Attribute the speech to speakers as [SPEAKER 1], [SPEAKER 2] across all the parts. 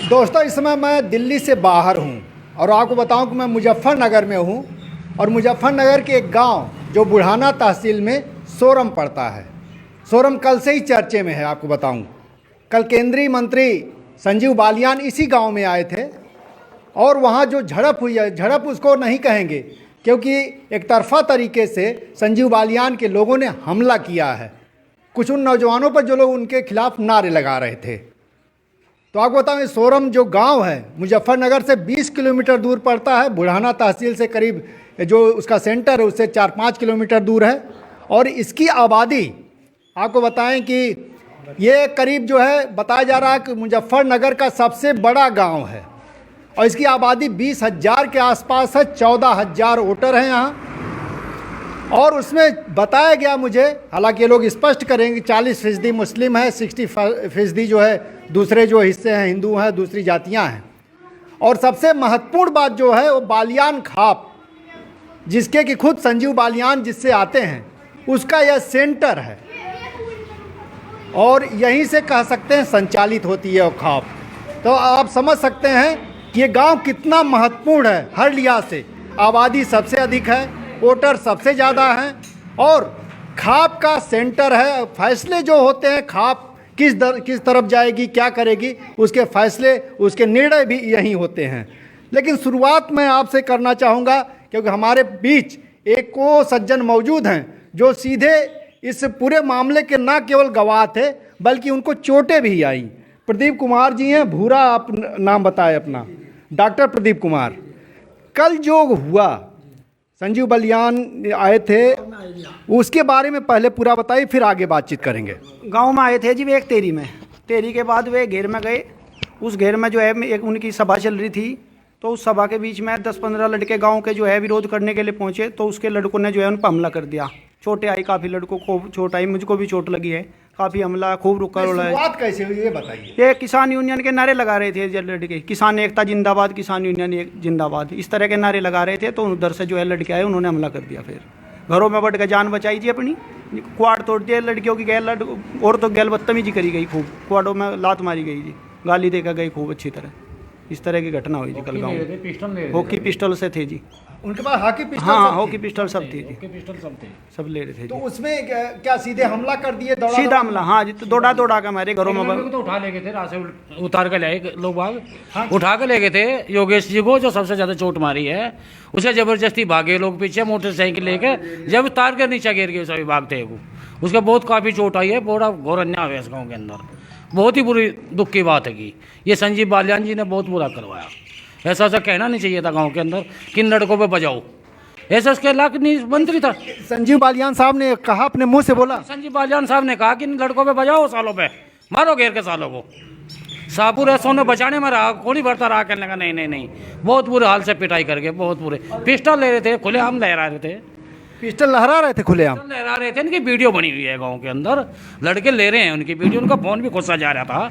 [SPEAKER 1] दोस्तों, इस समय मैं दिल्ली से बाहर हूँ और आपको बताऊं कि मैं मुजफ्फरनगर में हूँ। और मुजफ्फरनगर के एक गांव जो बुढ़ाना तहसील में सोरम पड़ता है। सोरम कल से ही चर्चे में है। आपको बताऊं, कल केंद्रीय मंत्री संजीव बालियान इसी गांव में आए थे और वहाँ जो झड़प हुई है, झड़प उसको नहीं कहेंगे क्योंकि एक तरफा तरीके से संजीव बालियान के लोगों ने हमला किया है कुछ उन नौजवानों पर जो लोग उनके खिलाफ नारे लगा रहे थे। तो आपको बताऊं, सोरम जो गांव है मुजफ्फरनगर से 20 किलोमीटर दूर पड़ता है। बुढ़ाना तहसील से करीब जो उसका सेंटर है उससे 4-5 किलोमीटर दूर है। और इसकी आबादी आपको बताएं कि ये करीब जो है बताया जा रहा है कि मुजफ्फरनगर का सबसे बड़ा गांव है और इसकी आबादी 20,000 के आसपास है। 14,000 वोटर हैं यहाँ। और उसमें बताया गया मुझे, हालांकि ये लोग स्पष्ट करेंगे, 40% मुस्लिम है, 60% जो है दूसरे जो हिस्से हैं हिंदू हैं, दूसरी जातियां हैं। और सबसे महत्वपूर्ण बात जो है वो बालियान खाप, जिसके कि खुद संजीव बालियान जिससे आते हैं उसका यह सेंटर है और यहीं से कह सकते हैं संचालित होती है वो खाप। तो आप समझ सकते हैं कि ये गांव कितना महत्वपूर्ण है। हर लिहाज से आबादी सबसे अधिक है, वोटर सबसे ज़्यादा हैं और खाप का सेंटर है। फैसले जो होते हैं, खाप किस तरफ जाएगी, क्या करेगी, उसके फैसले, उसके निर्णय भी यहीं होते हैं। लेकिन शुरुआत मैं आपसे करना चाहूँगा क्योंकि हमारे बीच एक वो सज्जन मौजूद हैं जो सीधे इस पूरे मामले के न केवल गवाह थे बल्कि उनको चोटें भी आई। प्रदीप कुमार जी हैं, भूरा आप नाम बताए अपना, डॉक्टर प्रदीप कुमार। कल जो हुआ, संजीव बालियान आए थे, उसके बारे में पहले पूरा बताइए, फिर आगे बातचीत करेंगे।
[SPEAKER 2] गांव में आए थे जी वे एक तेरी में, तेरी के बाद वे घेर में गए। उस घेर में जो है एक उनकी सभा चल रही थी, तो उस सभा के बीच में 10-15 लड़के गांव के जो है विरोध करने के लिए पहुंचे। तो उसके लड़कों ने जो है उन पर हमला कर दिया। चोटें आई, काफ़ी लड़कों को चोट आई, मुझको भी चोट लगी है, काफ़ी हमला, खूब रुका रोला है।
[SPEAKER 1] बात कैसे हुई ये बताइए।
[SPEAKER 2] ये किसान यूनियन के नारे लगा रहे थे लड़के, किसान एकता जिंदाबाद, किसान यूनियन जिंदाबाद, इस तरह के नारे लगा रहे थे। तो उधर से जो है लड़के आए, उन्होंने हमला कर दिया। फिर घरों में बढ़ के जान बचाई जी अपनी, क्वाड तोड़ दिया लड़कियों की, गैल और तो गैल बदतमीजी करी गई, खूब क्वाडों में लात मारी गई जी, गाली देकर गई खूब अच्छी तरह। इस तरह की घटना हुई जी कल गाँव में। हॉकी पिस्टल से थे जी
[SPEAKER 1] उनके पास, हॉकी पिस्टल?
[SPEAKER 2] हाँ, हॉकी पिस्टल सब थी जी,
[SPEAKER 3] पिस्टल सब थे,
[SPEAKER 2] सब ले रहे थे।
[SPEAKER 1] तो उसमें क्या सीधे हमला कर दिए?
[SPEAKER 2] सीधा हमला, हाँ जी। तो दौड़ा के हमारे घरों में
[SPEAKER 3] तो उठा ले गए थे, रात से उतार के लाए लोग बाग, उठा के ले गए थे। योगेश जी को, जो सबसे ज्यादा चोट मारी है, उसे जबरदस्ती भागे लोग पीछे मोटरसाइकिल लेके, जब उतार के नीचे गिर गए सभी भागते वो। उसका बहुत काफ़ी चोट आई है, बड़ा घोर अन्याय है इस गाँव के अंदर। बहुत ही बुरी दुख की बात है कि ये संजीव बालियान जी ने बहुत बुरा करवाया। ऐसा कहना नहीं चाहिए था गांव के अंदर कि इन लड़कों पे बजाओ, ऐसा उसके लायक नहीं मंत्री था।
[SPEAKER 1] संजीव बालियान साहब ने कहा, अपने मुंह से बोला,
[SPEAKER 2] संजीव बालियान साहब ने कहा कि इन लड़कों पे बजाओ, सालों पे मारो घेर के सालों को। सापुर ऐसों ने बचाने में रहा, कौन ही भरता रहा, कहने लगा नहीं, बहुत बुरे हाल से पिटाई करके, बहुत बुरे। पिस्टल ले रहे थे, खुलेआम लहरा रहे थे,
[SPEAKER 1] पिस्टल लहरा रहे थे खुलेआम
[SPEAKER 2] लहरा रहे थे। इनकी वीडियो बनी हुई है गाँव के अंदर, लड़के ले रहे हैं उनकी वीडियो, उनका फोन भी खुसा जा रहा था।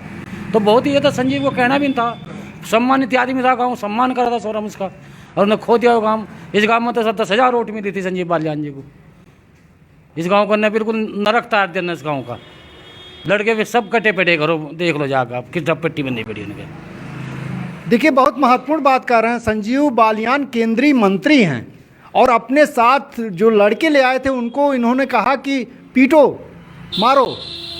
[SPEAKER 2] तो बहुत ही ये था, संजीव को कहना भी था, सम्मानित आदमी था, गाँव सम्मान कर रहा था सोरम इसका, और उन्हें खो दिया गाँव। इस गाँव में तो 10,000 वोट मिली थी संजीव बालियान जी को। इस गाँव को ने बिल्कुल नरक तार देना इस गाँव का। लड़के भी सब कटे पड़े, घरों देख लो जाकर आप, किस पट्टी बंदी पड़ी उनके।
[SPEAKER 1] देखिए, बहुत महत्वपूर्ण बात कर रहे हैं। संजीव बालियान केंद्रीय मंत्री हैं और अपने साथ जो लड़के ले आए थे उनको इन्होंने कहा कि पीटो, मारो,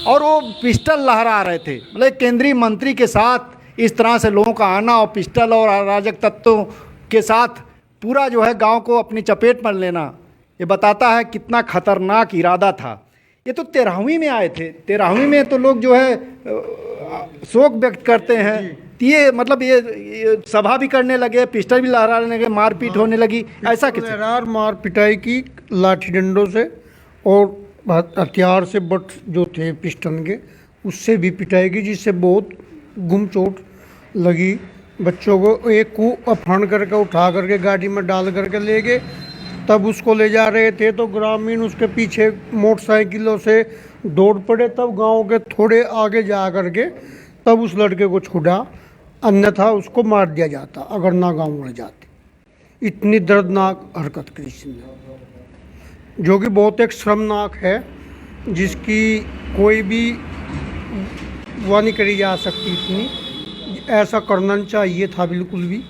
[SPEAKER 1] और वो पिस्टल लहरा रहे थे। मतलब केंद्रीय मंत्री के साथ इस तरह से लोगों का आना और पिस्टल और अराजक तत्वों के साथ पूरा जो है गांव को अपनी चपेट में लेना, ये बताता है कितना खतरनाक इरादा था। ये तो 13वीं में आए थे। 13वीं में तो लोग जो है शोक व्यक्त करते हैं। ये मतलब ये सभा भी करने लगे, पिस्टल भी लहराने लगे, मारपीट होने लगी। ऐसा किसी
[SPEAKER 4] मार पिटाई की लाठी डंडों से और हथियार से, बट जो थे पिस्टन के, उससे भी पिटाई की, जिससे बहुत गुम चोट लगी बच्चों को। एक को अपहरण करके उठा करके गाड़ी में डाल करके ले गए। तब उसको ले जा रहे थे तो ग्रामीण उसके पीछे मोटरसाइकिलों से दौड़ पड़े। तब गांव के थोड़े आगे जा करके तब उस लड़के को छुड़ा, अन्यथा उसको मार दिया जाता अगर ना गांव उड़ जाते। इतनी दर्दनाक हरकत की इसने, जो कि बहुत एक शर्मनाक है, जिसकी कोई भी वानी करी जा सकती इतनी। ऐसा करना नहीं चाहिए था बिल्कुल भी।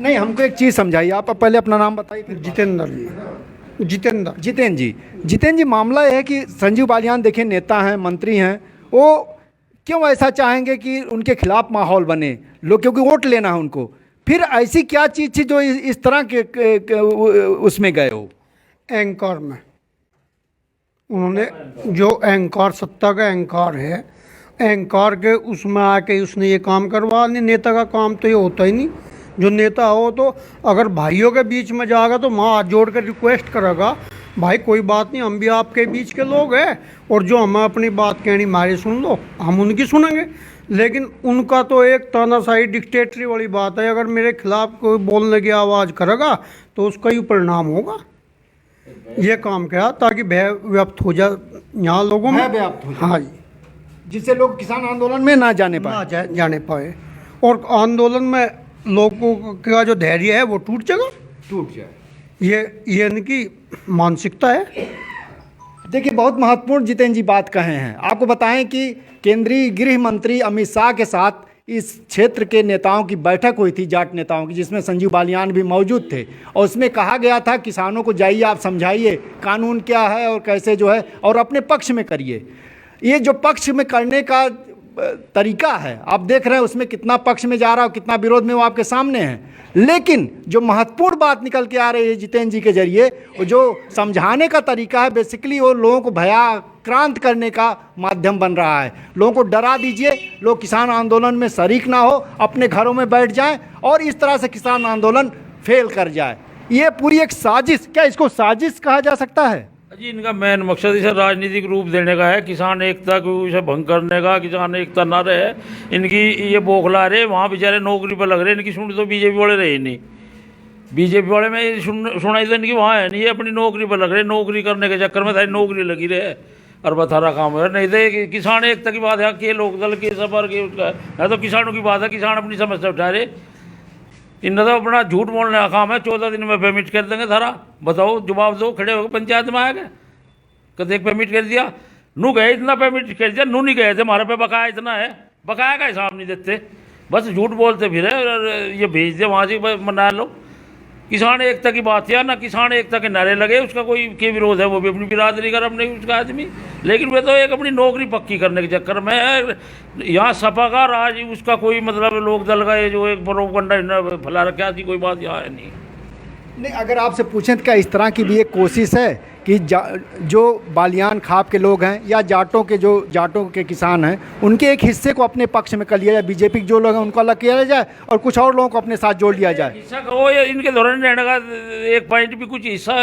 [SPEAKER 1] नहीं, हमको एक चीज़ समझाइए, आप पहले अपना नाम बताइए फिर।
[SPEAKER 4] जितेंद्र जी, जितेंद्र।
[SPEAKER 1] जितेंद्र जी, मामला यह है कि संजीव बालियान देखिए नेता हैं, मंत्री हैं, वो क्यों ऐसा चाहेंगे कि उनके खिलाफ माहौल बने लोग, क्योंकि वोट लेना है उनको। फिर ऐसी क्या चीज़ थी जो इस तरह के उसमें गए हो?
[SPEAKER 4] एंकर में उन्होंने जो एंकर, सत्ता का एंकर है, एंकर के उसमें आके उसने ये काम करवा। नहीं, नेता का काम तो ये होता ही नहीं। जो नेता हो तो अगर भाइयों के बीच में जाएगा तो वहाँ हाथ जोड़ कर रिक्वेस्ट करेगा, भाई कोई बात नहीं, हम भी आपके बीच के लोग हैं और जो हमें अपनी बात कहनी हमारी सुन लो, हम उनकी सुनेंगे। लेकिन उनका तो एक तानाशाही डिक्टेटरी वाली बात है, अगर मेरे खिलाफ कोई बोलने की आवाज़ करेगा तो उसका ही परिणाम होगा। ये काम किया ताकि भय व्याप्त हो जाए यहाँ लोगों में,
[SPEAKER 1] भय व्याप्त हो जाए।
[SPEAKER 4] हाँ जी,
[SPEAKER 1] जिससे लोग किसान आंदोलन में ना जाने पाए।
[SPEAKER 4] ना जाने पाए और आंदोलन में लोगों का जो धैर्य है वो टूट
[SPEAKER 1] जाए।
[SPEAKER 4] ये इनकी मानसिकता है।
[SPEAKER 1] देखिए, बहुत महत्वपूर्ण जितेंद्र जी बात कहे हैं। आपको बताएं कि केंद्रीय गृह मंत्री अमित शाह के साथ इस क्षेत्र के नेताओं की बैठक हुई थी, जाट नेताओं की, जिसमें संजीव बालियान भी मौजूद थे। और उसमें कहा गया था किसानों को जाइए आप समझाइए कानून क्या है और कैसे जो है, और अपने पक्ष में करिए। ये जो पक्ष में करने का तरीका है, आप देख रहे हैं उसमें कितना पक्ष में जा रहा है और कितना विरोध में, वो आपके सामने है। लेकिन जो महत्वपूर्ण बात निकल के आ रही है जितेंद्र जी के जरिए, वो जो समझाने का तरीका है, बेसिकली वो लोगों को भयाक्रांत करने का माध्यम बन रहा है। लोगों को डरा दीजिए, लोग किसान आंदोलन में शरीक ना हो, अपने घरों में बैठ जाएं और इस तरह से किसान आंदोलन फेल कर जाए। ये पूरी एक साजिश, क्या इसको साजिश कहा जा सकता है?
[SPEAKER 3] जी, इनका मेन मकसद इसे राजनीतिक रूप देने का है, किसान एकता को इसे भंग करने का, किसान एकता ना रहे। इनकी ये बौखला रहे, वहाँ बेचारे नौकरी पर लग रहे, इनकी सुन तो बीजेपी वाले रहे नहीं। बीजेपी वाले में सुनाई तो इनकी वहाँ है नहीं, ये अपनी नौकरी पर लग रहे, नौकरी करने के चक्कर में सारी नौकरी लगी रहे और बथारा काम है। नहीं तो किसान एकता की बात है कि लोक दल के सफर के उसका है, तो किसानों की बात है, किसान अपनी समस्या उठा रहे। इनका तो अपना झूठ बोलने का काम है। 14 दिन में पेमेंट कर देंगे सारा, बताओ, जवाब दो, खड़े हो पंचायत में आएगा कदे पेमेंट कर दिया, नू गए इतना पेमेंट कर दिया, नू नहीं गए थे, हमारे पे बकाया इतना है, बकाया का हिसाब नहीं देते, बस झूठ बोलते फिर ये भेज दे वहाँ से मना लो। किसान एकता की बात है ना, किसान एकता के नारे लगे, उसका कोई के विरोध है, वो भी अपनी बिरादरी कर, अपने उसका आदमी, लेकिन वे तो एक अपनी नौकरी पक्की करने के चक्कर में यहाँ सपा का राज, उसका कोई मतलब लोक दल का ये जो एक प्रोपगंडा फैला रखा थी, कोई बात यहाँ है नहीं।
[SPEAKER 1] अगर आपसे पूछें तो क्या इस तरह की भी एक कोशिश है कि जो बालियान खाप के लोग हैं या जाटों के किसान हैं, उनके एक हिस्से को अपने पक्ष में कर लिया जाए, बीजेपी के जो लोग हैं उनको अलग किया जाए और कुछ और लोगों को अपने साथ जोड़ लिया जाए?
[SPEAKER 3] हिस्सा कहो, इनके दौरान रहने का एक पॉइंट भी कुछ हिस्सा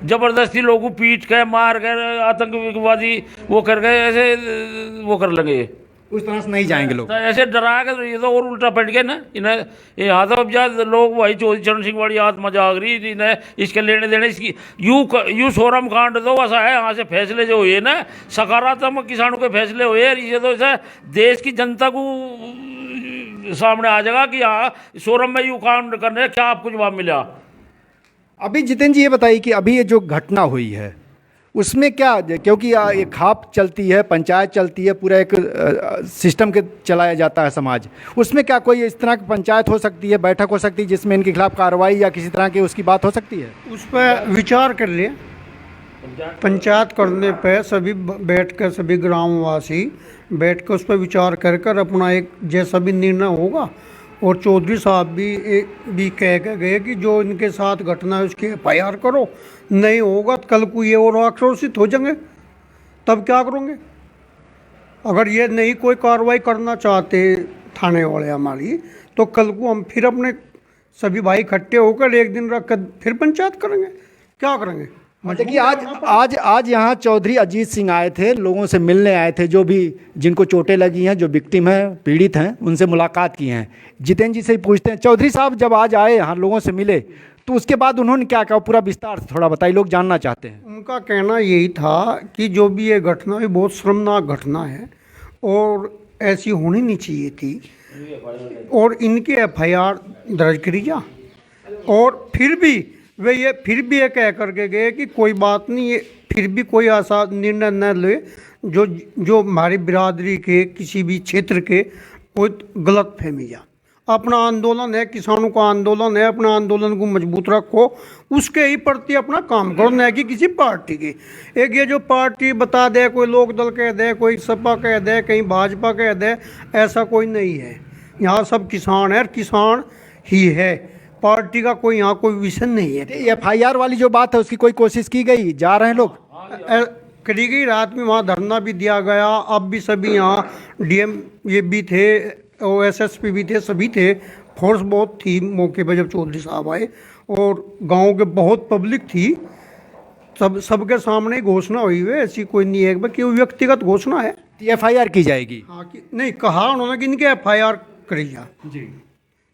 [SPEAKER 3] जबरदस्ती लोगों पीट के मार कर आतंकवादी वो कर गए, ऐसे वो कर लगे,
[SPEAKER 1] उस तरह से नहीं जाएंगे लोग।
[SPEAKER 3] तो ऐसे डरा कर ये तो और उल्टा पट गए ना इन्हें। यहाँ तो अब ज्यादा लोग वही चौधरी चरण सिंह वाली आत्मा जाग रही, इन्हें इसके लेने देने, इसकी यू सोरम कांड तो ऐसा है, यहाँ से फैसले जो हुए ना सकारात्मक किसानों के फैसले हुए, ये तो ऐसा देश की जनता को सामने आ जाएगा कि हाँ सोरम में यू कांड करने क्या आपको जवाब मिला।
[SPEAKER 1] अभी जितेंद्र जी ये बताइए कि अभी ये जो घटना हुई है उसमें क्या, क्योंकि ये खाप चलती है, पंचायत चलती है, पूरा एक सिस्टम के चलाया जाता है समाज, उसमें क्या कोई इस तरह की पंचायत हो सकती है, बैठक हो सकती है जिसमें इनके खिलाफ कार्रवाई या किसी तरह की उसकी बात हो सकती है?
[SPEAKER 4] उस पर विचार कर लिए, पंचायत करने पे सभी बैठ कर, सभी ग्रामवासी बैठ कर उस पर विचार कर अपना एक जैसा भी निर्णय होगा। और चौधरी साहब भी कह के गए कि जो इनके साथ घटना है उसकी FIR करो, नहीं होगा तो कल को ये और आक्रोशित हो जाएंगे, तब क्या करोगे? अगर ये नहीं कोई कार्रवाई करना चाहते थाने वाले हमारी, तो कल को हम फिर अपने सभी भाई इकट्ठे होकर एक दिन रख कर फिर पंचायत करेंगे, क्या करेंगे?
[SPEAKER 1] देखिए, आज यहाँ चौधरी अजीत सिंह आए थे, लोगों से मिलने आए थे, जो भी जिनको चोटें लगी हैं, जो विक्टिम हैं, पीड़ित हैं, उनसे मुलाकात की हैं। जितेंद्र जी से ही पूछते हैं, चौधरी साहब जब आज आए यहाँ लोगों से मिले तो उसके बाद उन्होंने क्या कहा, पूरा विस्तार से थोड़ा बताइए, लोग जानना चाहते हैं।
[SPEAKER 4] उनका कहना यही था कि जो भी ये घटना है बहुत शर्मनाक घटना है और ऐसी होनी नहीं चाहिए थी, और इनकी FIR दर्ज करी जा। और फिर भी वे ये कह करके गए कि कोई बात नहीं, ये फिर भी कोई ऐसा निर्णय न ले जो हमारी बिरादरी के किसी भी क्षेत्र के कोई गलत फहमी जा। अपना आंदोलन है, किसानों का आंदोलन है, अपना आंदोलन को मजबूत रखो, उसके ही प्रति अपना काम करो, न कि किसी पार्टी की। एक ये जो पार्टी बता दे, कोई लोक दल कह दे, कोई सपा कह दे, कहीं भाजपा कह दे, ऐसा कोई नहीं है। यहाँ सब किसान है, किसान ही है, पार्टी का कोई यहाँ कोई विषय नहीं है।
[SPEAKER 1] FIR वाली जो बात है उसकी कोई कोशिश की गई? जा रहे हैं लोग?
[SPEAKER 4] करी गई, रात में वहाँ धरना भी दिया गया। अब भी सभी यहाँ DM ये भी थे, SSP भी थे, सभी थे। फोर्स बहुत थी मौके पर जब चौधरी साहब आए, और गांव के बहुत पब्लिक थी। सबके सामने घोषणा हुई है, ऐसी कोई नहीं है कि व्यक्तिगत घोषणा है।
[SPEAKER 1] FIR की जाएगी?
[SPEAKER 4] हाँ, नहीं कहा उन्होंने कि इनके FIR करी जा जी।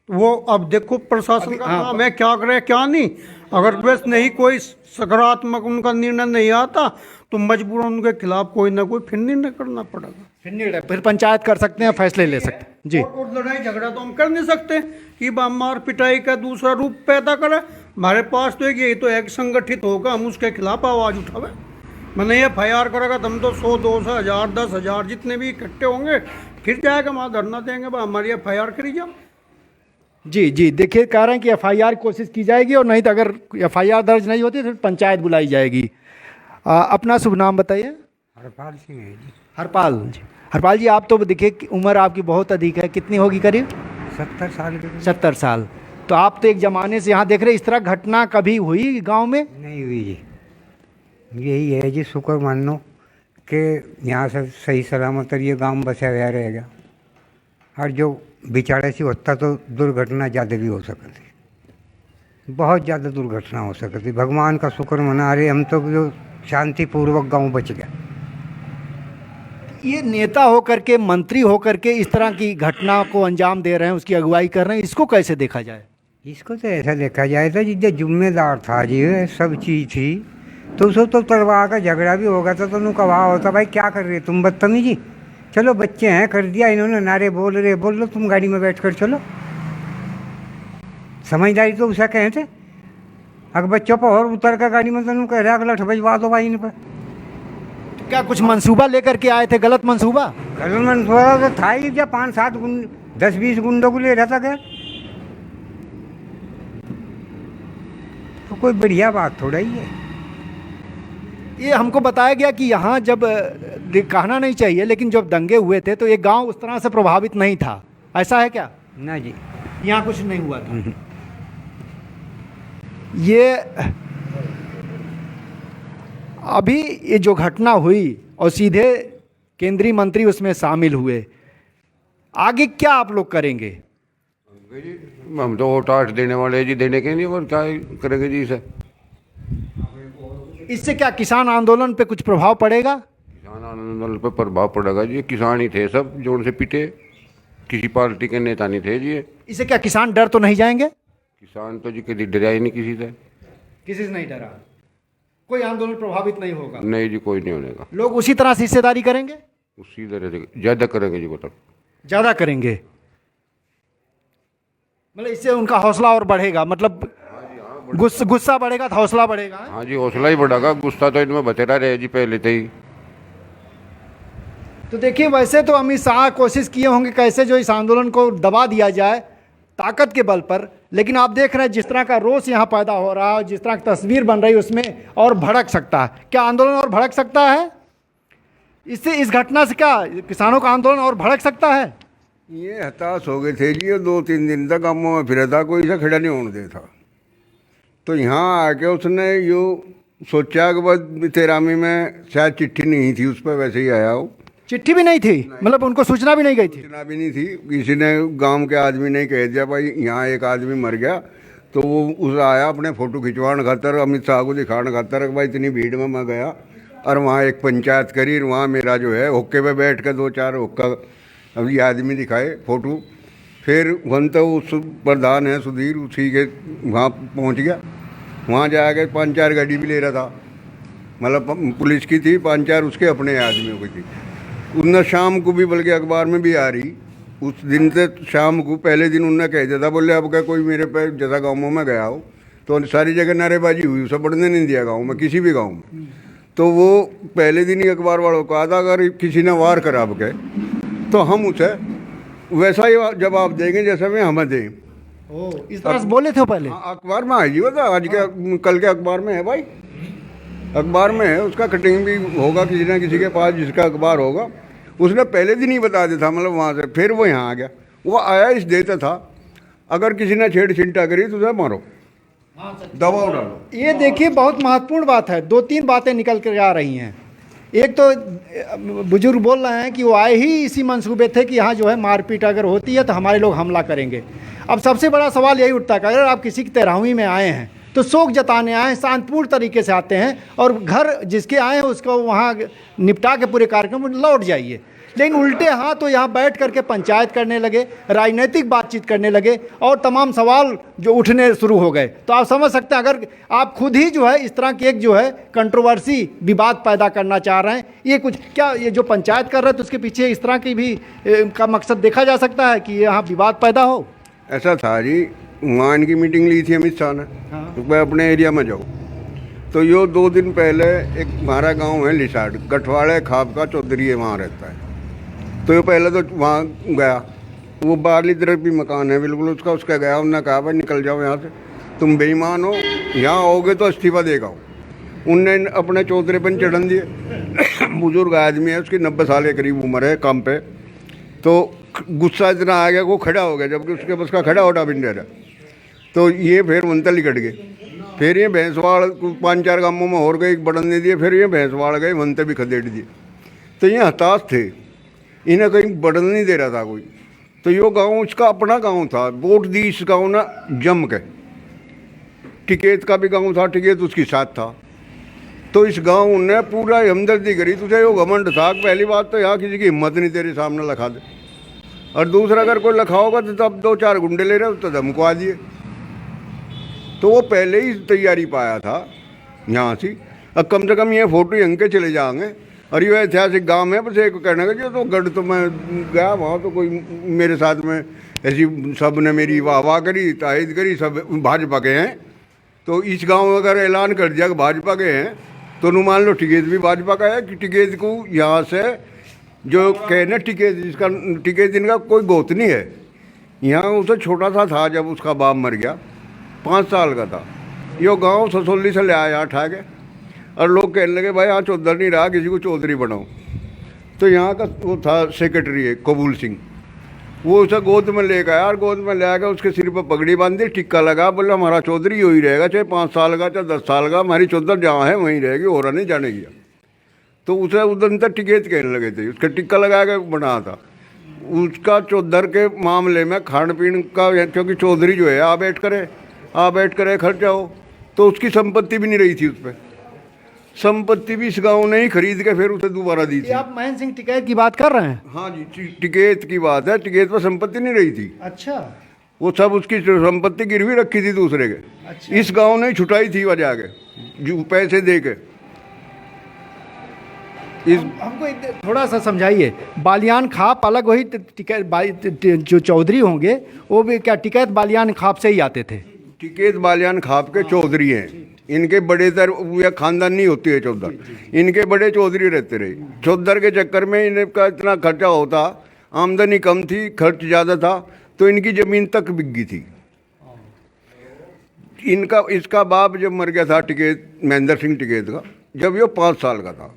[SPEAKER 4] वो अब देखो प्रशासन का काम है, क्या करे क्या नहीं। अगर वैसे नहीं कोई सकारात्मक उनका निर्णय नहीं आता तो मजबूरन उनके खिलाफ कोई ना कोई फिर निर्णय करना पड़ेगा।
[SPEAKER 1] फिर पंचायत कर सकते हैं, फैसले ले सकते हैं जी।
[SPEAKER 4] और लड़ाई झगड़ा तो हम कर नहीं सकते कि मार पिटाई का दूसरा रूप पैदा करे। हमारे पास तो यही तो एक संगठित होगा, हम उसके खिलाफ आवाज़ उठावे। मैंने FIR करेगा तो हम तो 100, 200, 1000, 10,000 जितने भी इकट्ठे होंगे, फिर जाएगा वहाँ धरना देंगे, हमारी FIR करी जाओ।
[SPEAKER 1] जी जी, देखिए कह रहे हैं कि FIR कोशिश की जाएगी, और नहीं तो अगर FIR दर्ज नहीं होती तो फिर पंचायत बुलाई जाएगी। अपना शुभ नाम बताइए।
[SPEAKER 5] हरपाल सिंह है जी।
[SPEAKER 1] हरपाल जी। हरपाल जी, आप तो देखिए कि उम्र आपकी बहुत अधिक है, कितनी होगी करीब?
[SPEAKER 5] 70 साल के।
[SPEAKER 1] 70 साल। तो आप तो एक ज़माने से यहाँ देख रहे, इस तरह घटना कभी हुई गांव में?
[SPEAKER 5] नहीं हुई जी। यही है जी, शुक्र मान लो कि यहाँ से सही सलामत ये गांव बचा हुआ रहेगा। और जो बिचारे से होता तो दुर्घटना ज़्यादा भी हो सकती, बहुत ज़्यादा दुर्घटना हो सकती। भगवान का शुक्र मना रहे हम तो, जो शांतिपूर्वक गांव बच गया।
[SPEAKER 1] ये नेता होकर के, मंत्री होकर के इस तरह की घटना को अंजाम दे रहे हैं, उसकी अगुवाई कर रहे हैं, इसको कैसे देखा जाए?
[SPEAKER 5] इसको तो ऐसा देखा जाए था जिससे जिम्मेदार था जी, सब चीज़ थी तो उसको तो तलवार का झगड़ा भी होगा तो उन्होंने कहा होता भाई क्या कर रहे तुम बदतमीजी, चलो बच्चे हैं कर दिया इन्होंने, नारे बोल रहे बोल लो, तुम गाड़ी में बैठ कर चलो। समझदारी तो उसे कहे थे। अगर बच्चों पर और उतर कर गाड़ी में तो कह रहा अगला ठबजवा दो भाई इन पर।
[SPEAKER 1] तो क्या कुछ मंसूबा लेकर के आए थे? गलत मंसूबा?
[SPEAKER 5] गलत मंसूबा तो था ही, क्या 5-7 10-20 गुंडों को ले रहा था क्या? तो कोई बढ़िया बात थोड़ा ही है।
[SPEAKER 1] ये हमको बताया गया कि यहाँ जब कहना नहीं चाहिए, लेकिन जब दंगे हुए थे तो ये गांव उस तरह से प्रभावित नहीं था, ऐसा है क्या?
[SPEAKER 5] ना जी,
[SPEAKER 1] यहाँ कुछ नहीं हुआ था। ये अभी ये जो घटना हुई और सीधे केंद्रीय मंत्री उसमें शामिल हुए, आगे क्या आप लोग करेंगे?
[SPEAKER 6] हम तो वोट 8 देने वाले हैं जी, देने के नहीं, और क्या करेंगे जी इसे?
[SPEAKER 1] इससे क्या किसान आंदोलन पे कुछ प्रभाव पड़ेगा?
[SPEAKER 6] किसान आंदोलन पर प्रभाव पड़ेगा जी, किसान ही थे सब जोर से पीटे, किसी पार्टी के नेता नहीं थे जी।
[SPEAKER 1] इससे क्या किसान डर तो नहीं जाएंगे?
[SPEAKER 6] किसान तो जी कभी डरा ही नहीं किसी से।
[SPEAKER 1] किसी से नहीं डरा, कोई आंदोलन प्रभावित नहीं होगा?
[SPEAKER 6] नहीं जी, कोई नहीं होने का।
[SPEAKER 1] लोग उसी तरह से हिस्सेदारी करेंगे?
[SPEAKER 6] उसी तरह से ज़्यादा करेंगे जी, मतलब
[SPEAKER 1] ज़्यादा करेंगे, मतलब इससे उनका हौसला और बढ़ेगा, मतलब गुस्सा बढ़ेगा तो हौसला बढ़ेगा।
[SPEAKER 6] हाँ जी, हौसला ही बढ़ेगा, गुस्सा तो इनमें बतेरा रहे जी पहले से ही।
[SPEAKER 1] तो देखिए, वैसे तो अमित शाह कोशिश किए होंगे कैसे जो इस आंदोलन को दबा दिया जाए ताकत के बल पर, लेकिन आप देख रहे हैं जिस तरह का रोष यहाँ पैदा हो रहा है, जिस तरह की तस्वीर बन रही है, उसमें और भड़क सकता है। क्या आंदोलन और भड़क सकता है इससे? इस घटना से क्या किसानों का आंदोलन और भड़क सकता है?
[SPEAKER 7] ये हताश हो गए थे जी, ये 2-3 दिन तक गाँवों में फिरा था, कोई से खड़ा नहीं होने दे था। तो यहाँ आके उसने यो सोचा कि बस तेरामी में शायद चिट्ठी नहीं थी उस पर, वैसे ही आया हो।
[SPEAKER 1] चिट्ठी भी नहीं थी, मतलब उनको सूचना भी नहीं गई थी?
[SPEAKER 7] सूचना भी नहीं थी, किसी ने गांव के आदमी ने कह दिया भाई यहाँ एक आदमी मर गया, तो वो उस आया अपने फ़ोटो खिंचवाने खातर, अमित शाह को दिखाने खातर, भाई इतनी भीड़ में मैं गया और वहाँ एक पंचायत करी, वहाँ मेरा जो है हुक्के पे बैठ कर 2-4 हुक्का अब ये आदमी दिखाए फ़ोटो। फिर वन तो उस प्रधान है सुधीर, उसी के वहाँ पहुँच गया। वहाँ जाकर 5-4 गाड़ी भी ले रहा था, मतलब पुलिस की थी, 5-4 उसके अपने आदमियों की थी। उनने शाम को भी, बल्कि अखबार में भी आ रही उस दिन से, शाम को पहले दिन उनने कह दिया था, बोले अब क्या कोई मेरे पे जैसा गाँवों में गया हो तो सारी जगह नारेबाजी हुई, उसे बढ़ने नहीं दिया गाँव में, किसी भी गाँव में। तो वो पहले दिन ही अखबार वालों को कहा था अगर किसी ने वार करा अब के तो हम उसे वैसा ही जब आप देंगे जैसे में हम थे।
[SPEAKER 1] ओ, इस तरह से बोले थे पहले?
[SPEAKER 7] हाँ, अखबार में आई जी बता, आज के कल के अखबार में है भाई, अखबार में है, उसका कटिंग भी होगा किसी ना किसी के पास जिसका अखबार होगा। उसने पहले दिन ही बता दिया था, मतलब वहाँ से फिर वो यहाँ आ गया। वो आया इस देता था अगर किसी ने छेड़ छिंटा करी तो उसे मारो, दबाव डालो।
[SPEAKER 1] ये देखिए बहुत महत्वपूर्ण बात है, 2-3 बातें निकल कर आ रही हैं। एक तो बुजुर्ग बोल रहे हैं कि वो आए ही इसी मंसूबे थे कि यहाँ जो है मारपीट अगर होती है तो हमारे लोग हमला करेंगे। अब सबसे बड़ा सवाल यही उठता है कि अगर आप किसी की 13वीं में आए हैं तो शोक जताने आए हैं, शांतिपूर्ण तरीके से आते हैं और घर जिसके आए हैं उसको वहाँ निपटा के पूरे कार्यक्रम में लौट जाइए। लेकिन उल्टे हाथ तो यहाँ बैठ करके पंचायत करने लगे, राजनीतिक बातचीत करने लगे और तमाम सवाल जो उठने शुरू हो गए। तो आप समझ सकते हैं अगर आप खुद ही जो है इस तरह की एक जो है कंट्रोवर्सी, विवाद पैदा करना चाह रहे हैं, ये कुछ क्या ये जो पंचायत कर रहे हैं तो उसके पीछे इस तरह की भी का मकसद देखा जा सकता है कि यहाँ विवाद पैदा हो?
[SPEAKER 7] ऐसा था जी, वहाँ इनकी मीटिंग ली थी अमित शाह ने। तो मैं अपने एरिया में जाऊँ तो यो 2 दिन पहले एक हमारा गांव है लिसाड, गठवाड़े खाप का चौधरी है, वहाँ रहता है। तो ये पहले तो वहाँ गया, वो बाहरली तरफ भी मकान है बिल्कुल उसका गया। उन्होंने कहा भाई निकल जाओ यहाँ से, तुम बेईमान हो, यहाँ आओगे तो इस्तीफा देगा। उनने अपने चौधरीपन चढ़न दिए। बुजुर्ग आदमी है, उसकी 90 साल के करीब उम्र है, काम पे। तो गुस्सा इतना आ गया वो खड़ा हो गया, जबकि उसके बस का खड़ा होटा भी नहीं रहा। तो ये फिर वंतल निकट गए। फिर ये भैंसवाड़ 5-4 गांवों में और गए, बढ़न नहीं दिए। फिर ये भैंसवाड़ गए, वंते भी खदेड़ दिए। तो ये हताश थे, इन्हें कहीं बढ़न नहीं दे रहा था कोई। तो यो गांव उसका अपना गांव था, वोट दी इस गांव ना जम के। टिकैत का भी गांव था, टिकैत उसकी साथ था। तो इस गांव ने पूरा हमदर्दी करी। तुझे यो घमंड था, पहली बात तो यहाँ किसी की हिम्मत नहीं तेरे सामने लखा दे, और दूसरा अगर कोई लखा होगा तो तब 2-4 गुंडे ले रहे तो धमकवा दिए। तो वो पहले ही तैयारी पाया था यहाँ से। अब कम से कम ये फोटो यहीं के चले जाएंगे। और ये ऐतिहासिक गांव है, बस एक कहने का जो तो गढ़ तो मैं गया वहाँ तो कोई मेरे साथ में ऐसी सब ने मेरी वाह करी, तारीफ करी, सब भाजपा के हैं। तो इस गांव में अगर ऐलान कर दिया कि भाजपा के हैं तो नु मान लो टिकैत भी भाजपा का है। कि टिकैत को यहाँ से जो कहने टिकैत, जिसका टिकैत इनका कोई गोत नहीं है। यहाँ उसे छोटा सा था जब उसका बाप मर गया, 5 साल का था। यो गांव ससोली से ले आया यहाँ ठा के, और लोग कहने लगे भाई यहाँ चौधरी नहीं रहा, किसी को चौधरी बनाओ। तो यहाँ का वो था सेक्रेटरी है कबूल सिंह, वो उसे गोद में ले गया और गोद में ले आकर उसके सिर पर पगड़ी बांधी, टिक्का लगा, बोले हमारा चौधरी ही रहेगा, चाहे 5 साल का चाहे 10 साल का, हमारी चौधर जहाँ है वहीं रहेगी, और नहीं जाने गया। तो उसे उधर तक टिकैत कहने लगे थे, उसका टिक्का लगा के बना था। उसका चौधर के मामले में खान पीन का, क्योंकि चौधरी जो है आ बैठ करे खर्चा हो, तो उसकी संपत्ति भी नहीं रही थी। उस पर संपत्ति भी इस गांव ने ही खरीद के फिर उसे दोबारा दी थी।
[SPEAKER 1] आप महेंद्र सिंह टिकैत की बात कर रहे हैं?
[SPEAKER 7] हाँ जी, टिकैत की बात है। टिकैत पर संपत्ति नहीं रही थी।
[SPEAKER 1] अच्छा,
[SPEAKER 7] वो सब उसकी संपत्ति गिरवी रखी थी दूसरे के। अच्छा। इस गांव ने छुटाई थी वजह के, जो पैसे दे के।
[SPEAKER 1] हमको थोड़ा सा समझाइए, बालियान खाप अलग, वही टिकैत जो चौधरी होंगे वो भी क्या टिकैत बालियान खाप से ही आते थे?
[SPEAKER 7] टिकैत बालियान खाप के चौधरी हैं। इनके बड़े दर या खानदान नहीं होती है चौधर, इनके बड़े चौधरी रहते रहे। चौधर के चक्कर में इनका इतना खर्चा होता, आमदनी कम थी, खर्च ज़्यादा था, तो इनकी ज़मीन तक बिक गई थी। इसका बाप जब मर गया था टिकैत, महेंद्र सिंह टिकैत का, जब ये 5 साल का था,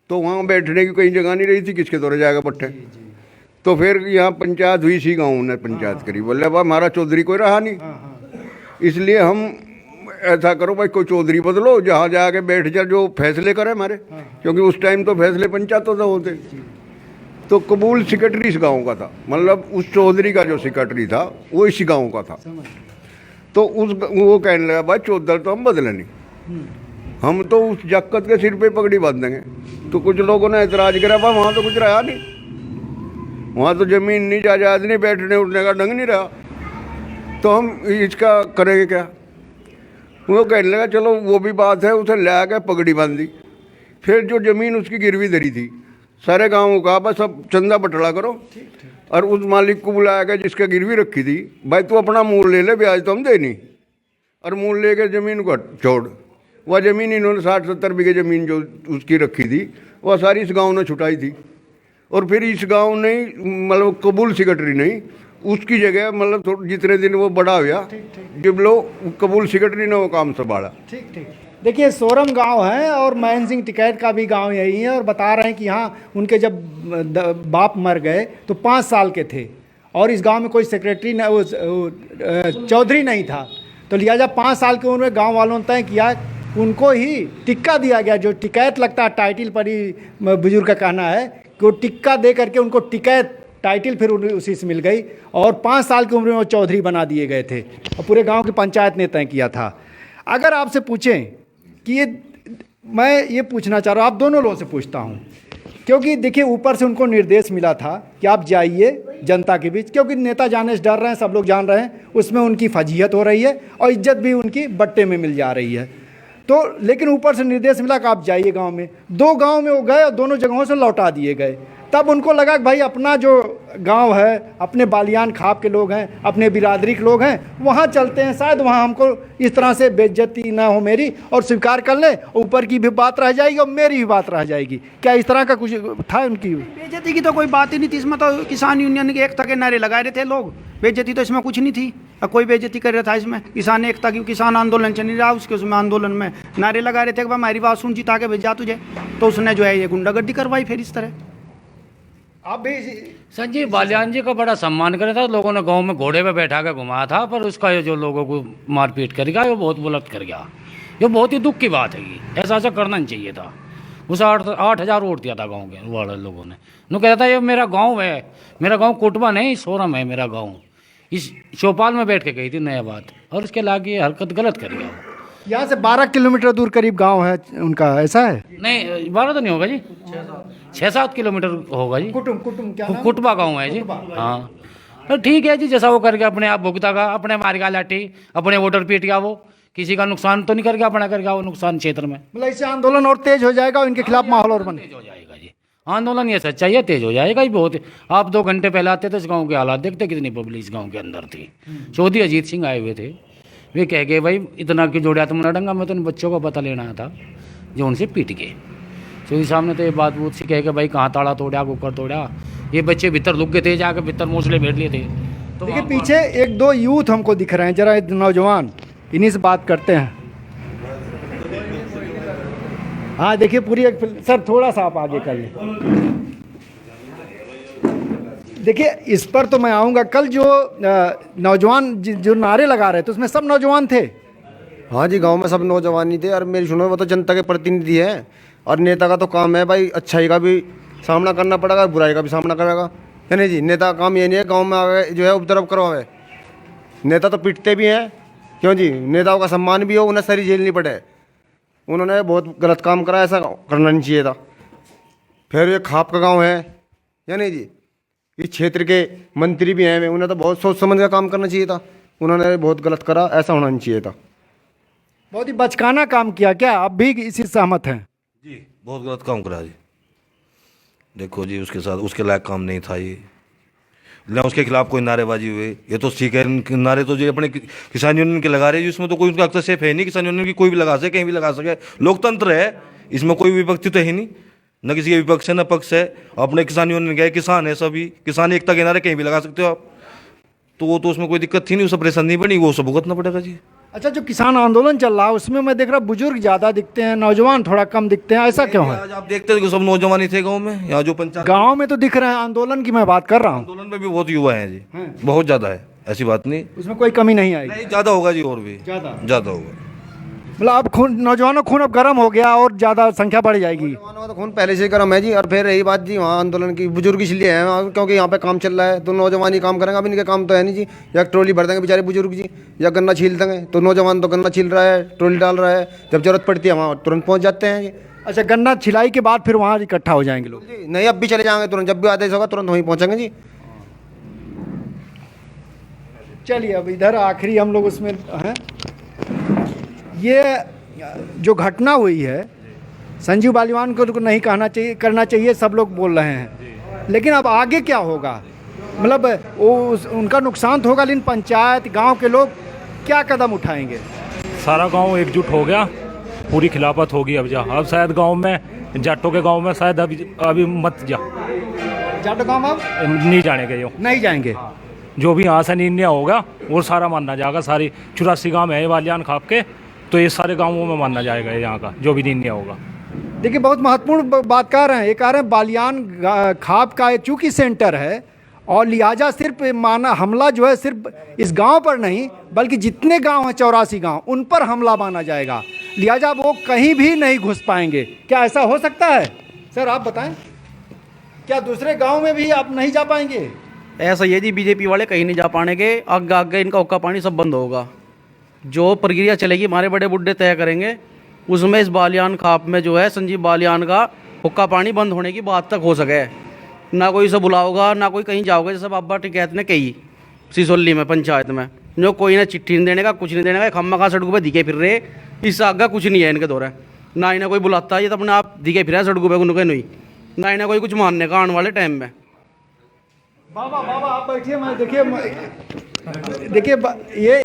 [SPEAKER 7] तो वहाँ बैठने की कहीं जगह नहीं रही थी, किसके दौरे जाएगा पट्टे। तो फिर यहाँ पंचायत हुई, इसी गाँव ने पंचायत करी, बोले भाई हमारा चौधरी कोई रहा नहीं, इसलिए हम ऐसा करो भाई कोई चौधरी बदलो, जहाँ जाके बैठ जा, जो फैसले करे हमारे। क्योंकि उस टाइम तो फैसले पंचायतों से होते। तो कबूल सेक्रेटरी इस गांव का था, मतलब उस चौधरी का जो सेक्रेटरी था वो इसी गांव का था। तो वो कहने लगा भाई चौधर तो हम बदले नहीं, हम तो उस जक्कत के सिर पे पगड़ी बांध देंगे। तो कुछ लोगों ने एतराज करा, भाई वहाँ तो कुछ रहा नहीं, वहाँ तो जमीन नहीं, जायदाद नहीं, बैठने उठने का ढंग नहीं रहा, तो हम इसका करेंगे क्या। वो कहने लगा चलो वो भी बात है, उसे ले आकर पगड़ी बांधी। फिर जो ज़मीन उसकी गिरवी धरी थी, सारे गाँव का बस सब चंदा बटला करो, और उस मालिक को बुलाया गया जिसका गिरवी रखी थी, भाई तू अपना मूल ले ले, ब्याज तो हम दे नहीं, और मूल ले के ज़मीन को छोड़। वह ज़मीन इन्होंने 60-70 बीघे ज़मीन जो उसकी रखी थी वह सारी इस गाँव ने छुटाई थी, और फिर इस गांव ने मतलब कबूल सेक्रेटरी नहीं, उसकी जगह मतलब जितने दिन वो बड़ा हुआ जब लोग कबूल सेक्रेटरी ने वो काम संभाला।
[SPEAKER 1] ठीक ठीक। देखिए सोरम गांव है और महेंद्र सिंह टिकैत का भी गांव यही है, और बता रहे हैं कि यहाँ उनके जब बाप मर गए तो 5 साल के थे और इस गांव में कोई सेक्रेटरी न वो चौधरी नहीं था, तो लिहाजा 5 साल की उम्र में गांव वालों ने तय किया उनको ही टिक्का दिया गया, जो टिकैत लगता है टाइटल पर ही बुजुर्ग का कहना है कि वो टिक्का दे करके उनको टिकैत टाइटल फिर उसी से मिल गई और 5 साल की उम्र में वो चौधरी बना दिए गए थे और पूरे गांव की पंचायत ने तय किया था। अगर आपसे पूछें कि ये मैं ये पूछना चाह रहा हूँ, आप दोनों लोगों से पूछता हूँ, क्योंकि देखिए ऊपर से उनको निर्देश मिला था कि आप जाइए जनता के बीच, क्योंकि नेता जाने से डर रहे हैं, सब लोग जान रहे हैं, उसमें उनकी फजीहत हो रही है और इज्जत भी उनकी बट्टे में मिल जा रही है। तो लेकिन ऊपर से निर्देश मिला कि आप जाइए गांव में। 2 गांव में वो गए और दोनों जगहों से लौटा दिए गए। तब उनको लगा कि भाई अपना जो गांव है, अपने बालियान खाप के लोग हैं, अपने बिरादरी के लोग हैं, वहाँ चलते हैं, शायद वहाँ हमको इस तरह से बेइज्जती ना हो मेरी, और स्वीकार कर ले, ऊपर की भी बात रह जाएगी और मेरी भी बात रह जाएगी। क्या इस तरह का कुछ था उनकी?
[SPEAKER 8] बेइज्जती की तो कोई बात ही नहीं थी इसमें, तो किसान यूनियन के एकता के नारे लगा रहे थे लोग, बेइज्जती तो इसमें कुछ नहीं थी। और कोई बेइज्जती कर रहा था इसमें? किसान एकता की किसान आंदोलन चल नहीं रहा, उसके उसमें आंदोलन में नारे लगा रहे थे कि हमारी बात सुन, जिता के भेजा तुझे, तो उसने जो है ये गुंडागर्दी करवाई फिर इस तरह।
[SPEAKER 1] आप भी
[SPEAKER 3] संजीव बालियान जी का बड़ा सम्मान करे था, लोगों ने गांव में घोड़े पे बैठा के घुमाया था, पर उसका ये जो लोगों को मारपीट कर गया वो बहुत बुलंद कर गया। ये बहुत ही दुख की बात है, ऐसा करना नहीं चाहिए था। उसे 8,000 वोट दिया था गांव के वाले लोगों ने। वो कहता था ये मेरा गांव है, मेरा गांव कोटवा नहीं सोरम है मेरा गांव। इस चौपाल में बैठ के गई थी नया बात, और उसके लागे ये हरकत गलत कर गया।
[SPEAKER 1] यहाँ से 12 किलोमीटर दूर करीब गांव है उनका, ऐसा है?
[SPEAKER 3] नहीं 12 तो नहीं होगा जी, 6-7 किलोमीटर होगा जी।
[SPEAKER 1] कुटुम क्या नाम?
[SPEAKER 3] कुटबा गाँव है जी। हाँ तो ठीक है जी, जैसा वो कर गया अपने आप भुगता का, अपने मार गया लाठी, अपने वोटर पीट गया, वो किसी का नुकसान तो नहीं कर गया, अपना कर गया वो नुकसान क्षेत्र में।
[SPEAKER 1] मतलब इससे आंदोलन और तेज हो जाएगा और इनके खिलाफ माहौल और बन
[SPEAKER 3] तेज हो जाएगा जी। आंदोलन ये सच्चाई है, तेज हो जाएगा ही बहुत। आप 2 घंटे पहले आते तो इस गांव के हालात देखते, कितनी पब्लिक इस गांव के अंदर थी। चौधरी अजीत सिंह आए हुए थे, वे कह गए भाई इतना क्यों जोड़ा तुम लड़ंगा, मैं तो उन बच्चों का पता लेना था जो उनसे पीट गए। चौधरी साहब ने तो ये बात बूत सी कह के भाई कहाँ ताड़ा तोड़ा, कुकर तोड़ा, ये बच्चे भीतर लुक गए थे, जाकर भीतर मोचले बैठ लिए थे। तो
[SPEAKER 1] देखिए पीछे 1-2 यूथ हमको दिख रहे हैं, जरा नौजवान, इन्हीं से बात करते हैं। हाँ देखिए पूरी सर थोड़ा सा आप आगे कर लें। देखिए इस पर तो मैं आऊँगा। कल जो नौजवान जो नारे लगा रहे थे उसमें सब नौजवान थे।
[SPEAKER 9] हाँ जी, गांव में सब नौजवान ही थे। और मेरी सुनो, वो तो जनता के प्रतिनिधि है और नेता का तो काम है भाई अच्छाई का भी सामना करना पड़ेगा, बुराई का भी सामना करेगा, है नहीं जी। नेता का काम ये नहीं है गांव में आगे जो है उपद्रव करवाए। नेता तो पिटते भी हैं, क्यों जी, नेताओं का सम्मान भी हो, उन्हें सरी झेलनी पड़े। उन्होंने बहुत गलत काम करा, ऐसा करना नहीं चाहिए था। फिर ये खाप का गाँव है, या नहीं जी, इस क्षेत्र के मंत्री भी हैं, उन्हें तो बहुत सोच समझ का काम करना चाहिए था। उन्होंने बहुत गलत करा, ऐसा होना नहीं चाहिए था।
[SPEAKER 1] बहुत ही बचकाना काम किया। क्या आप भी इसी से सहमत हैं?
[SPEAKER 10] जी बहुत गलत काम करा जी। देखो जी, उसके साथ उसके लायक काम नहीं था ये, ना उसके खिलाफ कोई नारेबाजी हुई। ये तो ठीक है, नारे तो जो अपने किसान यूनियन के लगा रहे हैं, इसमें तो कोई उनका हस्तक्षेप है नहीं। किसान यूनियन की कोई भी लगा सके, कहीं भी लगा सके, लोकतंत्र है, इसमें कोई विपक्षी तो है नहीं, न किसी के विपक्ष है न पक्ष है। अपने किसान यूनियन गए, किसान है सभी, किसान एकता के नारे कहीं भी लगा सकते हो आप, तो वो तो उसमें कोई दिक्कत थी नहीं, उससे परेशानी नहीं बनी, वो सब भुगतना पड़ेगा जी।
[SPEAKER 1] अच्छा, जो किसान आंदोलन चल रहा है उसमें मैं देख रहा बुजुर्ग ज़्यादा दिखते हैं, नौजवान थोड़ा कम दिखते हैं, ऐसा क्यों है?
[SPEAKER 10] आज आप देखते हो कि सब नौजवान ही थे गाँव में, यहाँ जो पंचायत
[SPEAKER 1] गाँव में तो दिख रहे हैं, आंदोलन की मैं बात कर रहा हूँ।
[SPEAKER 10] आंदोलन में भी बहुत युवा हैं जी, बहुत ज़्यादा है, ऐसी बात नहीं,
[SPEAKER 1] उसमें कोई कमी नहीं आई।
[SPEAKER 10] नहीं ज़्यादा होगा जी, और भी ज़्यादा होगा।
[SPEAKER 1] मतलब अब खून, नौजवानों खून अब गर्म हो गया और ज़्यादा संख्या बढ़ जाएगी।
[SPEAKER 9] नौजवानों का तो खून पहले से गर्म है जी। और फिर रही बात जी वहाँ आंदोलन की, बुजुर्ग इसलिए हैं वहाँ क्योंकि यहाँ पे काम चल रहा है, तो नौजवान ही काम करेंगे। अब इनके काम तो है नहीं जी, या ट्रॉली भर देंगे बेचारे बुजुर्ग जी, या गन्ना छील देंगे, तो नौजवान तो गन्ना छील रहा है, ट्रॉली डाल रहा है, जब जरूरत पड़ती है वहाँ तुरंत पहुँच जाते हैं जी।
[SPEAKER 1] अच्छा, गन्ना छिलाई के बाद फिर वहाँ इकट्ठा हो जाएंगे लोग?
[SPEAKER 9] नहीं, अब भी चले जाएंगे तुरंत, जब भी आदेश होगा तुरंत वहीं पहुँचेंगे जी।
[SPEAKER 1] चलिए अब इधर आखिरी हम लोग उसमें हैं। ये जो घटना हुई है, संजीव बालियान को तो नहीं करना चाहिए, सब लोग बोल रहे हैं, लेकिन अब आगे क्या होगा? मतलब उनका नुकसान तो होगा, लेकिन पंचायत गांव के लोग क्या कदम उठाएंगे?
[SPEAKER 11] सारा गांव एकजुट हो गया, पूरी खिलाफत होगी अब शायद गांव में, जाटों के गांव में शायद अभी मत जा।
[SPEAKER 1] जाटो गांव अब
[SPEAKER 11] नहीं जानेंगे यो।
[SPEAKER 1] नहीं जाएंगे।
[SPEAKER 11] जो भी यहाँ से निर्णय होगा वो सारा मानना जाएगा। सारी 84 गांव है ये बालियान खाप के, तो ये सारे गांवों में मानना जाएगा यहाँ का जो भी निर्णय होगा।
[SPEAKER 1] देखिए बहुत महत्वपूर्ण बात कह रहे हैं। ये कह रहे हैं बालियान खाप का एक चूंकि सेंटर है और लिहाजा सिर्फ माना हमला जो है सिर्फ इस गांव पर नहीं बल्कि जितने गांव हैं 84 गांव उन पर हमला माना जाएगा। लिहाजा वो कहीं भी नहीं घुस पाएंगे। क्या ऐसा हो सकता है सर, आप बताएं? क्या दूसरे गांव में भी आप नहीं जा पाएंगे?
[SPEAKER 8] ऐसा ये जी बीजेपी वाले कहीं नहीं जा पाएंगे। आगे आगे इनका हुक्का पानी सब बंद होगा। जो प्रक्रिया चलेगी हमारे बड़े बुड्ढे तय करेंगे, उसमें इस बालियान खाप में जो है संजीव बालियान का हुक्का पानी बंद होने की बात तक हो सके। ना कोई से बुलाओगा ना कोई कहीं जाओगे। जैसे बाबा टिकैत ने कही सिसोली में पंचायत में, जो कोई ना चिट्ठी नहीं देने का, कुछ नहीं देने का, खम्मा खा सड़कों पर दिखे फिर रहे। इससे आगे कुछ नहीं है इनके दौरे। ना इन्हें कोई बुलाता है, ये तो अपने आप दिखे फिर सड़कों पर उनके नहीं। ना इन्हें कोई कुछ मानने का आने वाले टाइम में।
[SPEAKER 1] बाबा बाबा आप बैठिए। मैं देखिए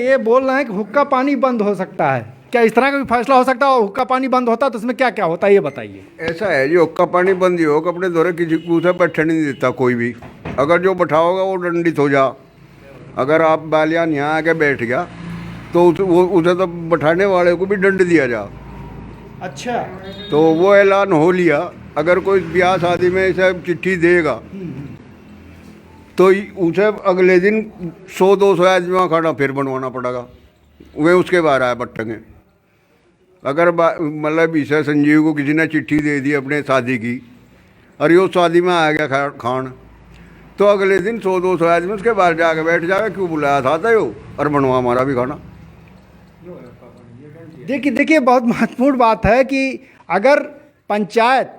[SPEAKER 1] ये बोल रहे हैं कि हुक्का पानी बंद हो सकता है। क्या इस तरह का भी फैसला हो सकता है? और हुक्का पानी बंद होता है तो उसमें क्या क्या होता है ये बताइए।
[SPEAKER 7] ऐसा है जी, हुक्का पानी बंद ही हो, अपने दौरे किसी को उसे बैठने नहीं देता कोई भी। अगर जो बैठाओगा वो दंडित हो जा। अगर आप बालियान यहाँ आके बैठ गया तो उसे तो बैठाने वाले को भी दंड दिया जा।
[SPEAKER 1] अच्छा,
[SPEAKER 7] तो वो ऐलान हो लिया। अगर कोई ब्याह शादी में इसे चिट्ठी देगा तो उसे अगले दिन 100-200 आदमी खाना फिर बनवाना पड़ेगा। वे उसके बाहर आए बट्टेंगे। अगर मतलब इसे संजीव को किसी ने चिट्ठी दे दी अपने शादी की और ये शादी में आ गया खान, तो अगले दिन 100-200 आदमी उसके बाहर जाके बैठ जाएगा। क्यों बुलाया था यो और बनवा हमारा भी खाना।
[SPEAKER 1] देखिए बहुत महत्वपूर्ण बात है कि अगर पंचायत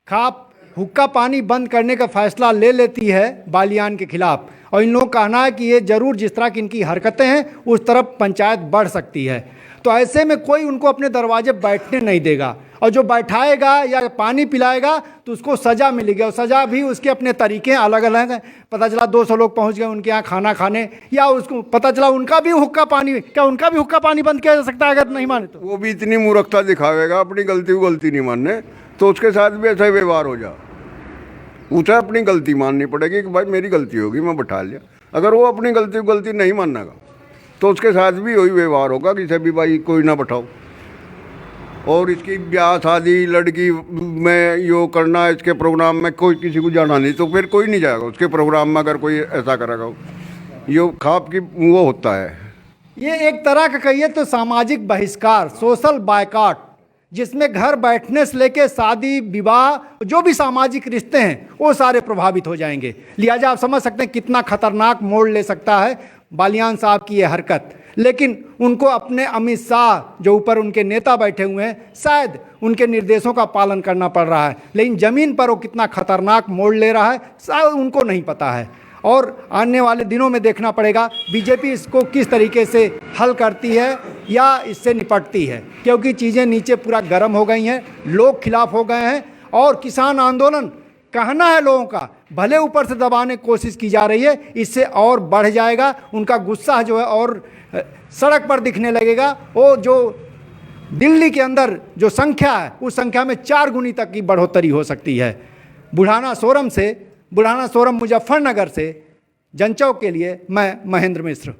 [SPEAKER 1] खाप हुक्का पानी बंद करने का फैसला ले लेती है बालियान के खिलाफ, और इन लोगों का कहना है कि ये जरूर जिस तरह की इनकी हरकतें हैं उस तरफ पंचायत बढ़ सकती है, तो ऐसे में कोई उनको अपने दरवाजे बैठने नहीं देगा। और जो बैठाएगा या पानी पिलाएगा तो उसको सज़ा मिलेगी, और सज़ा भी उसके अपने तरीके अलग अलग हैं। पता चला 200 लोग पहुंच गए उनके यहाँ खाना खाने, या उसको पता चला उनका भी हुक्का पानी, क्या उनका भी हुक्का पानी बंद किया जा सकता है अगर नहीं माने तो?
[SPEAKER 7] वो भी इतनी मूर्खता दिखावेगा अपनी गलती को गलती नहीं मानने, तो उसके साथ भी ऐसा ही व्यवहार हो जा। उसे अपनी गलती माननी पड़ेगी कि भाई मेरी गलती होगी मैं बैठा लिया। अगर वो अपनी गलती को गलती नहीं मानेगा तो उसके साथ भी वही व्यवहार होगा कि इसे भी भाई कोई ना बैठाओ। और इसकी ब्याह शादी लड़की में यो करना, इसके प्रोग्राम में कोई किसी को जाना नहीं, तो फिर कोई नहीं जाएगा उसके प्रोग्राम में अगर कोई ऐसा करेगा। यो खाप की वो होता है।
[SPEAKER 1] ये एक तरह का कहिए तो सामाजिक बहिष्कार, सोशल बायकॉट, जिसमें घर बैठने से लेके शादी विवाह जो भी सामाजिक रिश्ते हैं वो सारे प्रभावित हो जाएंगे। लिहाजा आप समझ सकते हैं कितना खतरनाक मोड़ ले सकता है बालियान साहब की ये हरकत। लेकिन उनको अपने अमित शाह जो ऊपर उनके नेता बैठे हुए हैं, शायद उनके निर्देशों का पालन करना पड़ रहा है, लेकिन ज़मीन पर वो कितना खतरनाक मोड़ ले रहा है शायद उनको नहीं पता है। और आने वाले दिनों में देखना पड़ेगा बीजेपी इसको किस तरीके से हल करती है या इससे निपटती है, क्योंकि चीज़ें नीचे पूरा गर्म हो गई हैं, लोग खिलाफ हो गए हैं। और किसान आंदोलन कहना है लोगों का, भले ऊपर से दबाने की कोशिश की जा रही है, इससे और बढ़ जाएगा। उनका गुस्सा जो है और सड़क पर दिखने लगेगा। वो जो दिल्ली के अंदर जो संख्या है उस संख्या में 4 गुनी तक की बढ़ोतरी हो सकती है। बुढ़ाना सोरम मुजफ्फरनगर से जनचौक के लिए मैं महेंद्र मिश्र।